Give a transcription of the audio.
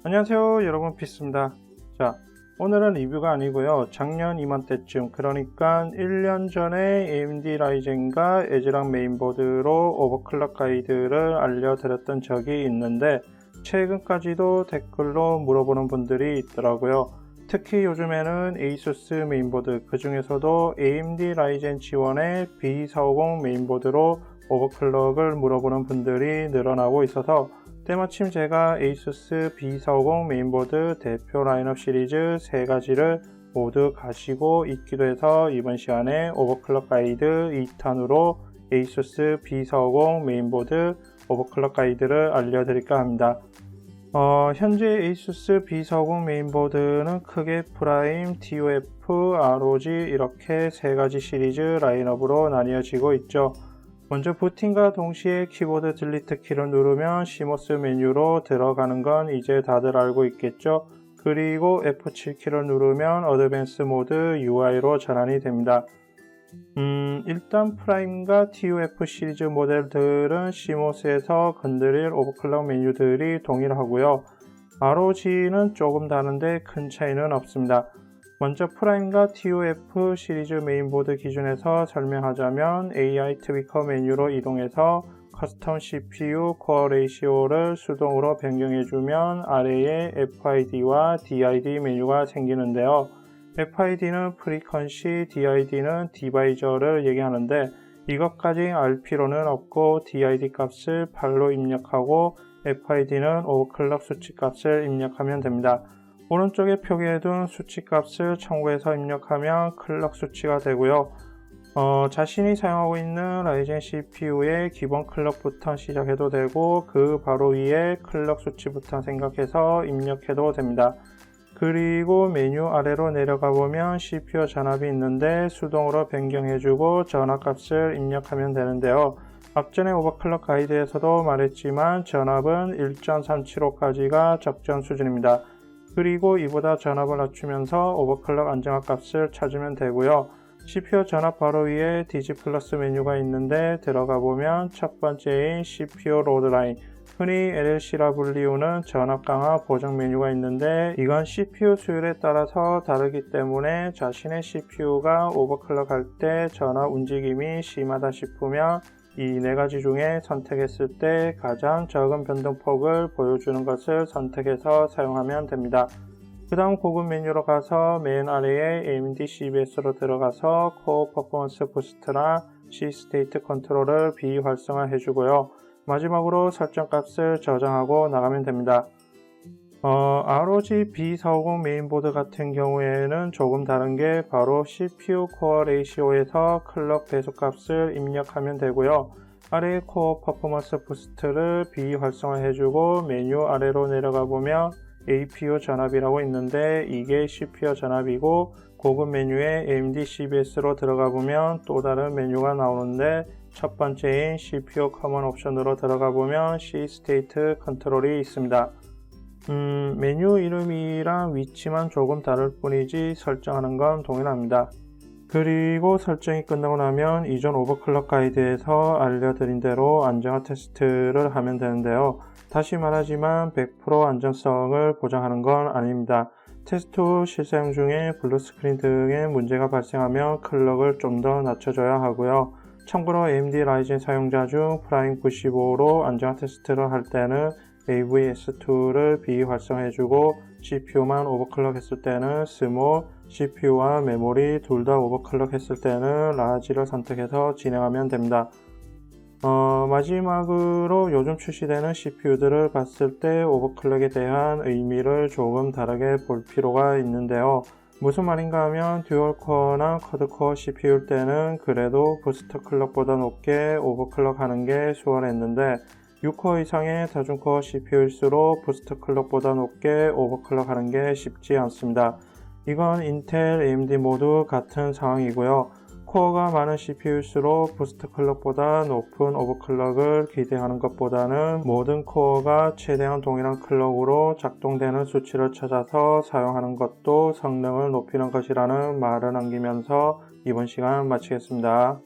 안녕하세요 여러분, 피스입니다. 자, 오늘은 리뷰가 아니고요, 작년 이맘때쯤, 그러니까 1년 전에 AMD 라이젠과 에즈락 메인보드로 오버클럭 가이드를 알려드렸던 적이 있는데, 최근까지도 댓글로 물어보는 분들이 있더라고요. 특히 요즘에는 ASUS 메인보드, 그 중에서도 AMD 라이젠 지원의 B450 메인보드로 오버클럭을 물어보는 분들이 늘어나고 있어서 때마침 제가 ASUS B450 메인보드 대표 라인업 시리즈 3가지를 모두 가지고 있기도 해서 이번 시간에 오버클럭 가이드 2탄으로 ASUS B450 메인보드 오버클럭 가이드를 알려드릴까 합니다. 현재 ASUS B450 메인보드는 크게 프라임, TUF, ROG 이렇게 3가지 시리즈 라인업으로 나뉘어지고 있죠. 먼저 부팅과 동시에 키보드 딜리트 키를 누르면 시모스 메뉴로 들어가는 건 이제 다들 알고 있겠죠. 그리고 F7 키를 누르면 어드밴스 모드 UI로 전환이 됩니다. 일단 프라임과 TUF 시리즈 모델들은 시모스에서 건드릴 오버클럭 메뉴들이 동일하고요. ROG는 조금 다른데 큰 차이는 없습니다. 먼저 프라임과 TUF 시리즈 메인보드 기준에서 설명하자면 AI 트위커 메뉴로 이동해서 커스텀 CPU 코어 레이시오를 수동으로 변경해주면 아래에 FID와 DID 메뉴가 생기는데요. FID는 프리퀀시, DID는 디바이저를 얘기하는데 이것까지 알 필요는 없고 DID 값을 8로 입력하고 FID는 오버클럭 수치 값을 입력하면 됩니다. 오른쪽에 표기해둔 수치 값을 참고해서 입력하면 클럭 수치가 되고요. 자신이 사용하고 있는 라이젠 CPU의 기본 클럭부터 시작해도 되고 그 바로 위에 클럭 수치부터 생각해서 입력해도 됩니다. 그리고 메뉴 아래로 내려가 보면 CPU 전압이 있는데 수동으로 변경해주고 전압값을 입력하면 되는데요. 앞전에 오버클럭 가이드에서도 말했지만 전압은 1.375까지가 적정 수준입니다. 그리고 이보다 전압을 낮추면서 오버클럭 안정화 값을 찾으면 되고요. CPU 전압 바로 위에 디지 플러스 메뉴가 있는데 들어가 보면 첫 번째인 CPU 로드 라인, 흔히 LLC라 불리우는 전압 강화 보정 메뉴가 있는데 이건 CPU 수율에 따라서 다르기 때문에 자신의 CPU가 오버클럭 할 때 전압 움직임이 심하다 싶으면 이 4가지 중에 선택했을 때 가장 적은 변동폭을 보여주는 것을 선택해서 사용하면 됩니다. 그 다음 고급 메뉴로 가서 맨 아래에 AMD CBS로 들어가서 코어 퍼포먼스 부스트랑 C 스테이트 컨트롤을 비활성화 해주고요. 마지막으로 설정 값을 저장하고 나가면 됩니다. ROG B450 메인보드 같은 경우에는 조금 다른 게 바로 CPU 코어 레이시오에서 클럭 배수 값을 입력하면 되고요. 아래 코어 퍼포먼스 부스트를 비활성화 해주고 메뉴 아래로 내려가 보면 APU 전압이라고 있는데 이게 CPU 전압이고 고급 메뉴에 AMD CBS로 들어가 보면 또 다른 메뉴가 나오는데 첫 번째인 CPU 커먼 옵션으로 들어가 보면 C 스테이트 컨트롤이 있습니다. 메뉴 이름이랑 위치만 조금 다를 뿐이지 설정하는 건 동일합니다. 그리고 설정이 끝나고 나면 이전 오버클럭 가이드에서 알려드린 대로 안정화 테스트를 하면 되는데요. 다시 말하지만 100% 안정성을 보장하는 건 아닙니다. 테스트 후 실사용 중에 블루스크린 등의 문제가 발생하면 클럭을 좀 더 낮춰줘야 하고요. 참고로 AMD 라이젠 사용자 중 프라임 95로 안정화 테스트를 할 때는 AVS2를 비활성화해주고 CPU만 오버클럭 했을 때는 스몰, CPU와 메모리 둘 다 오버클럭 했을 때는 라지를 선택해서 진행하면 됩니다. 마지막으로 요즘 출시되는 CPU들을 봤을 때 오버클럭에 대한 의미를 조금 다르게 볼 필요가 있는데요. 무슨 말인가 하면 듀얼코어나 쿼드코어 CPU일 때는 그래도 부스트 클럭보다 높게 오버클럭 하는 게 수월했는데 6코어 이상의 다중코어 CPU일수록 부스트 클럭보다 높게 오버클럭 하는 게 쉽지 않습니다. 이건 인텔, AMD 모두 같은 상황이고요. 코어가 많은 CPU일수록 부스트 클럭보다 높은 오버클럭을 기대하는 것보다는 모든 코어가 최대한 동일한 클럭으로 작동되는 수치를 찾아서 사용하는 것도 성능을 높이는 것이라는 말을 남기면서 이번 시간 마치겠습니다.